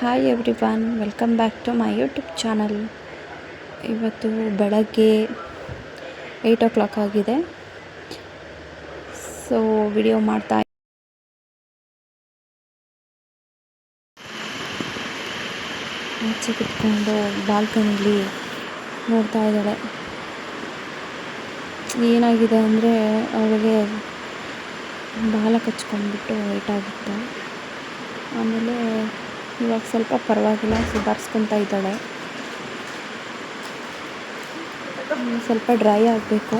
Hi everyone, welcome back to my YouTube channel. ಇವತ್ತು ಬೆಳಗ್ಗೆ 8 o'clock ಆಗಿದೆ. ಸೊ ವಿಡಿಯೋ ಮಾಡ್ತಾ ಆಚೆ ಕುತ್ಕೊಂಡು ಬಾಲ್ಕನಿಲಿ ನೋಡ್ತಾ ಇದ್ದಾಳೆ. ಏನಾಗಿದೆ ಅಂದರೆ ಅವಳಿಗೆ ಬಾಲ ಕಚ್ಕೊಂಡ್ಬಿಟ್ಟು ಏಟಾಗಿತ್ತು. ಆಮೇಲೆ ಇವಾಗ ಸ್ವಲ್ಪ ಪರವಾಗಿಲ್ಲ, ಸುಧಾರಿಸ್ಕೊತಾ ಇದ್ದಾಳೆ. ಸ್ವಲ್ಪ ಡ್ರೈ ಆಗಬೇಕು.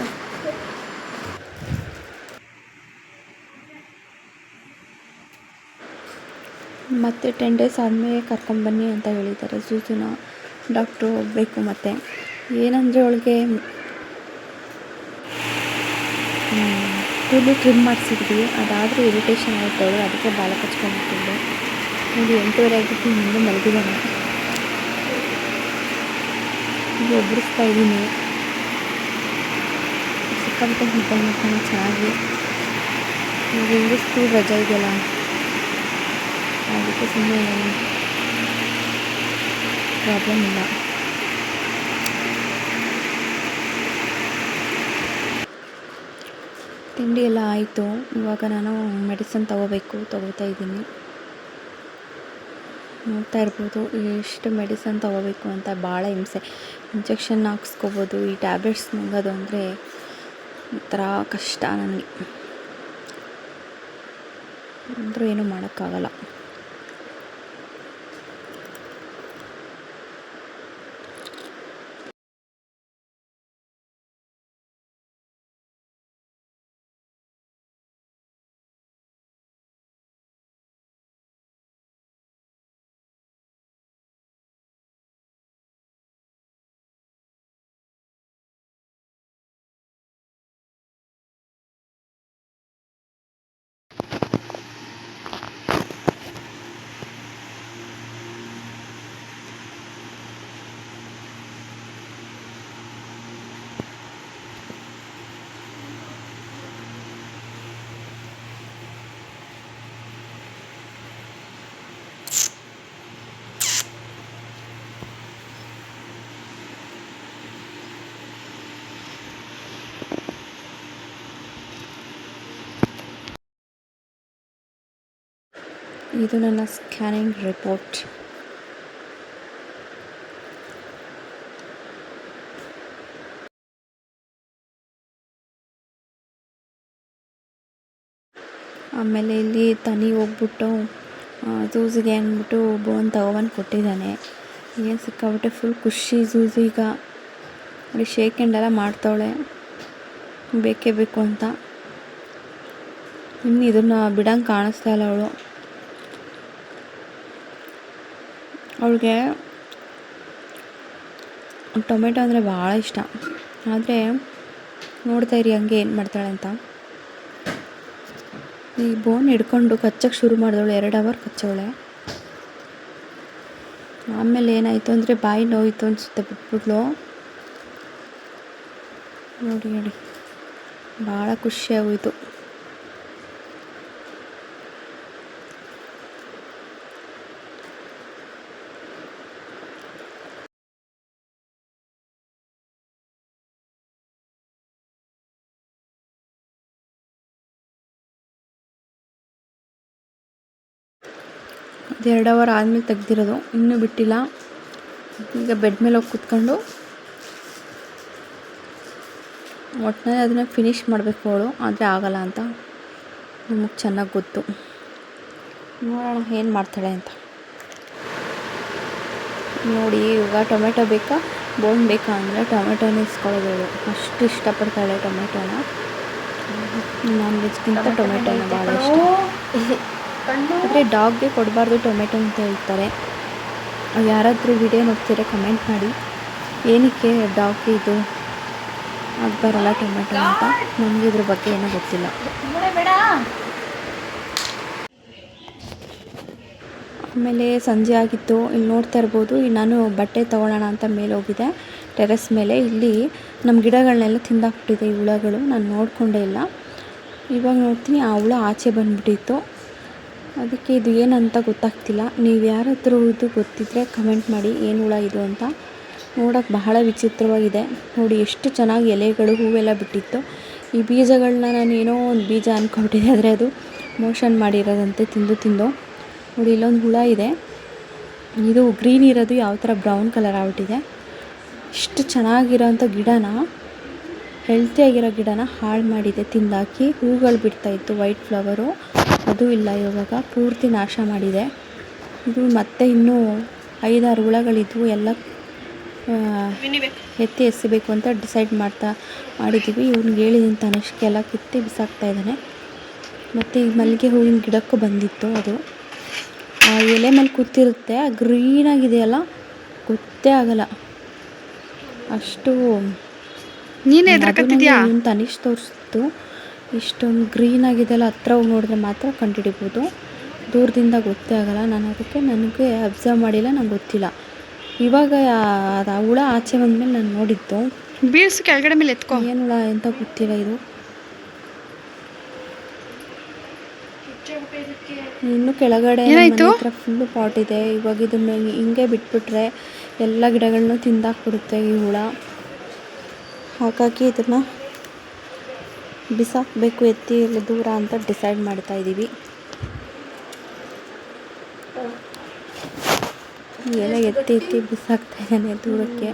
ಮತ್ತು 10 days ಆದಮೇಲೆ ಕರ್ಕೊಂಬನ್ನಿ ಅಂತ ಹೇಳಿದ್ದಾರೆ. ಜೂಜುನ ಡಾಕ್ಟ್ರು ಹೋಗಬೇಕು. ಮತ್ತು ಏನಂದರೆ ಅವಳಿಗೆ ಕೂದಲು ಟ್ರಿಮ್ ಮಾಡಿಸಿದ್ವಿ, ಅದಾದರೂ ಇರಿಟೇಷನ್ ಆಯಿತು ಅವಳು, ಅದಕ್ಕೆ ಬಾಲ ಕಚ್ಕೊಂಡ್ಬಿಟ್ಟಿದ್ದೆ. ನೋಡಿ 8:30 ಆಗಿತ್ತು, ಮುಂದೆ ಮಲಗಿದ್ದಾನೆ. ಈಗ ಒಬ್ಬರಿಸ್ತಾ ಇದ್ದೀನಿ. ಸಿಕ್ಕಾಬಿಟ್ಟೆ ನಿದ್ದೆ ಮಾಡ್ತಾನೆ ಚೆನ್ನಾಗಿ. ಈಗ ಹಿಂಗೆ ಸ್ಕೂಲ್ ರಜೆ ಇದೆಯಲ್ಲ, ಅದಕ್ಕೆ ಸುಮ್ಮನೆ ಪ್ರಾಬ್ಲಮ್ ಇಲ್ಲ. ತಿಂಡಿ ಎಲ್ಲ ಆಯಿತು. ಇವಾಗ ನಾನು ಮೆಡಿಸನ್ ತೊಗೋತಾ ಇದ್ದೀನಿ. ನೋಡ್ತಾ ಇರ್ಬೋದು ಎಷ್ಟು ಮೆಡಿಸನ್ ತೊಗೋಬೇಕು ಅಂತ. ಭಾಳ ಹಿಂಸೆ. ಇಂಜೆಕ್ಷನ್ ಹಾಕ್ಸ್ಕೋಬೋದು, ಈ ಟ್ಯಾಬ್ಲೆಟ್ಸ್ ನುಂಗೋದು ಅಂದರೆ ಒಂಥರ ಕಷ್ಟ ನನಗೆ. ಅಂದರೂ ಏನೂ ಮಾಡೋಕ್ಕಾಗಲ್ಲ. ಇದು ನನ್ನ ಸ್ಕ್ಯಾನಿಂಗ್ ರಿಪೋರ್ಟ್. ಆಮೇಲೆ ಇಲ್ಲಿ ತನಿ ಹೋಗ್ಬಿಟ್ಟು ಜೂಜಿಗೆ ಅಂದ್ಬಿಟ್ಟು ಬೋನ್ ತಗೊಬಂದು ಕೊಟ್ಟಿದ್ದಾನೆ. ಏನು ಸಿಕ್ಕಾಬಿಟ್ಟೆ ಫುಲ್ ಖುಷಿ ಜೂಜು. ಈಗ ನೋಡಿ ಶೇಕ್ ಹ್ಯಾಂಡೆಲ್ಲ ಮಾಡ್ತಾವಳೆ, ಬೇಕೇ ಬೇಕು ಅಂತ. ಇನ್ನು ಇದನ್ನು ಬಿಡಂಗೆ ಕಾಣಿಸ್ತಾ ಇಲ್ಲ ಅವಳು. ಅವಳಿಗೆ ಟೊಮೆಟೊ ಅಂದರೆ ಭಾಳ ಇಷ್ಟ. ಆದರೆ ನೋಡ್ತಾ ಇರಿ ಹಂಗೆ ಏನು ಮಾಡ್ತಾಳೆ ಅಂತ. ಈ ಬೋನ್ ಹಿಡ್ಕೊಂಡು ಕಚ್ಚಕ್ಕೆ ಶುರು ಮಾಡಿದವಳು. 2 hour ಕಚ್ಚವಳೆ. ಆಮೇಲೆ ಏನಾಯಿತು ಅಂದರೆ ಬಾಯಿ ನೋಯಿತು ಅನಿಸುತ್ತೆ, ಬಿಟ್ಬಿಟ್ಲು. ನೋಡಿ ಭಾಳ ಖುಷಿಯಾಗೋಯಿತು. ಅದು 2 hour ಆದಮೇಲೆ ತೆಗ್ದಿರೋದು, ಇನ್ನೂ ಬಿಟ್ಟಿಲ್ಲ. ಈಗ ಬೆಡ್ ಮೇಲೆ ಹೋಗಿ ಕೂತ್ಕೊಂಡು ಒಟ್ಟಿನಲ್ಲಿ ಅದನ್ನು ಫಿನಿಷ್ ಮಾಡಬೇಕು ಅವಳು. ಆದರೆ ಆಗಲ್ಲ ಅಂತ ನಮಗೆ ಚೆನ್ನಾಗಿ ಗೊತ್ತು. ನೋಡೋಣ ಏನು ಮಾಡ್ತಾಳೆ ಅಂತ. ನೋಡಿ ಇವಾಗ ಟೊಮೆಟೊ ಬೇಕಾ ಬೋನ್ ಬೇಕಾ ಅಂದರೆ ಟೊಮೆಟೊನೇ ಇಸ್ಕೊಳ್ಳೋದು ಅವಳು. ಅಷ್ಟು ಇಷ್ಟಪಡ್ತಾಳೆ ಟೊಮೆಟೊನ. ನಾನ್ ವೆಜ್ಗಿಂತ ಟೊಮೆಟೊನ ಭಾಳ ಇಷ್ಟ. ಆದರೆ ಡಾಗ್ಗೆ ಕೊಡಬಾರ್ದು ಟೊಮೆಟೊ ಅಂತ ಹೇಳ್ತಾರೆ. ಯಾರಾದರೂ ವಿಡಿಯೋ ನೋಡ್ತೀರಾ ಕಮೆಂಟ್ ಮಾಡಿ, ಏನಕ್ಕೆ ಡಾಗ್ಗೆ ಇದು ಆಗಬಾರಲ್ಲ ಟೊಮೆಟೊ ಅಂತ. ನನಗೆ ಇದ್ರ ಬಗ್ಗೆ ಏನೂ ಗೊತ್ತಿಲ್ಲ. ಆಮೇಲೆ ಸಂಜೆ ಆಗಿತ್ತು. ಇಲ್ಲಿ ನೋಡ್ತಾ ಇರ್ಬೋದು, ನಾನು ಬಟ್ಟೆ ತೊಗೊಳ್ಳೋಣ ಅಂತ ಮೇಲೆ ಹೋಗಿದೆ ಟೆರೆಸ್ ಮೇಲೆ. ಇಲ್ಲಿ ನಮ್ಮ ಗಿಡಗಳನ್ನೆಲ್ಲ ತಿಂದಾಕ್ಬಿಟ್ಟಿದೆ ಈ ಹುಳಗಳು. ನಾನು ನೋಡಿಕೊಂಡೇ ಇಲ್ಲ. ಇವಾಗ ನೋಡ್ತೀನಿ ಆ ಹುಳ ಆಚೆ ಬಂದುಬಿಟ್ಟಿತ್ತು. ಅದಕ್ಕೆ ಇದು ಏನಂತ ಗೊತ್ತಾಗ್ತಿಲ್ಲ. ನೀವು ಯಾರಾದರೂ ಇದು ಗೊತ್ತಿದ್ದರೆ ಕಮೆಂಟ್ ಮಾಡಿ ಏನು ಹುಳ ಇದು ಅಂತ. ನೋಡೋಕ್ಕೆ ಬಹಳ ವಿಚಿತ್ರವಾಗಿದೆ. ನೋಡಿ ಎಷ್ಟು ಚೆನ್ನಾಗಿ ಎಲೆಗಳು ಹೂವೆಲ್ಲ ಬಿಟ್ಟಿತ್ತು. ಈ ಬೀಜಗಳನ್ನ ನಾನು ಏನೋ ಒಂದು ಬೀಜ ಅಂದ್ಕೊಂಡಿದ್ದೆ, ಆದರೆ ಅದು ಮೋಷನ್ ಮಾಡಿರೋದಂತೆ ತಿಂದು. ನೋಡಿ ಇಲ್ಲೊಂದು ಹುಳ ಇದೆ. ಇದು ಗ್ರೀನ್ ಇರೋದು ಯಾವ ಥರ ಬ್ರೌನ್ ಕಲರ್ ಆಗ್ಬಿಟ್ಟಿದೆ. ಇಷ್ಟು ಚೆನ್ನಾಗಿರೋಂಥ ಗಿಡನ, ಹೆಲ್ತಿಯಾಗಿರೋ ಗಿಡನ ಹಾಳು ಮಾಡಿದೆ ತಿಂದಾಕಿ. ಹೂಗಳು ಬಿಡ್ತಾಯಿತ್ತು ವೈಟ್ ಫ್ಲವರು, ಅದು ಇಲ್ಲ, ಇವಾಗ ಪೂರ್ತಿ ನಾಶ ಮಾಡಿದೆ. ಇದು ಮತ್ತೆ ಇನ್ನೂ 5-6 ಹುಳಗಳಿದ್ವು, ಎಲ್ಲ ಎತ್ತಿ ಎಸಿಬೇಕು ಅಂತ ಡಿಸೈಡ್ ಮಾಡಿದ್ದೀವಿ. ಇವ್ನಿಗೆ ಹೇಳಿದ್ದೀನಿ, ತನಿಷ್ಕ್ ಎಲ್ಲ ಕಿತ್ತಿ ಬಿಸಾಕ್ತಾ ಇದ್ದಾನೆ. ಮತ್ತು ಈ ಮಲ್ಲಿಗೆ ಹೂವಿನ ಗಿಡಕ್ಕೂ ಬಂದಿತ್ತು. ಅದು ಆ ಎಲೆ ಮೇಲೆ ಕೂತಿರುತ್ತೆ, ಗ್ರೀನಾಗಿದೆಯಲ್ಲ, ಗೊತ್ತೇ ಆಗಲ್ಲ ಅಷ್ಟು. ಇವ್ನು ತನಿಷ್ ತೋರಿಸ್ತು, ಇಷ್ಟೊಂದು ಗ್ರೀನ್ ಆಗಿದೆಯಲ್ಲ, ಹತ್ರ ಹೋಗಿ ನೋಡಿದ್ರೆ ಮಾತ್ರ ಕಂಡುಹಿಡಿಬೋದು, ದೂರದಿಂದ ಗೊತ್ತೇ ಆಗಲ್ಲ. ನನಗೆ ಅಬ್ಸರ್ವ್ ಮಾಡಿಲ್ಲ, ನಂಗೆ ಗೊತ್ತಿಲ್ಲ. ಇವಾಗ ಅದು ಹುಳ ಆಚೆ ಬಂದಮೇಲೆ ನಾನು ನೋಡಿದ್ದು. ಬೀಳ್ಸು ಕೆಳಗಡೆ ಮೇಲೆ ಎತ್ಕೊ. ಏನು ಹುಳ ಅಂತ ಗೊತ್ತಿಲ್ಲ ಇದು. ಇನ್ನು ಕೆಳಗಡೆ ಹತ್ರ ಫುಲ್ಲು ಪಾಟ್ ಇದೆ. ಇವಾಗ ಇದನ್ನು ಹಿಂಗೆ ಬಿಟ್ಬಿಟ್ರೆ ಎಲ್ಲ ಗಿಡಗಳನ್ನೂ ತಿಂದಾಕ್ಬಿಡುತ್ತೆ ಈ ಹುಳ. ಹಾಗಾಗಿ ಇದನ್ನು ಬಿಸಾಕಬೇಕು, ಎತ್ತಿ ಎಲ್ಲ ದೂರ ಅಂತ ಡಿಸೈಡ್ ಮಾಡ್ತಾ ಇದ್ದೀವಿ. ಎಲ್ಲ ಎತ್ತಿ ಬಿಸಾಕ್ತಾ ಇದ್ದಾನೆ ದೂರಕ್ಕೆ.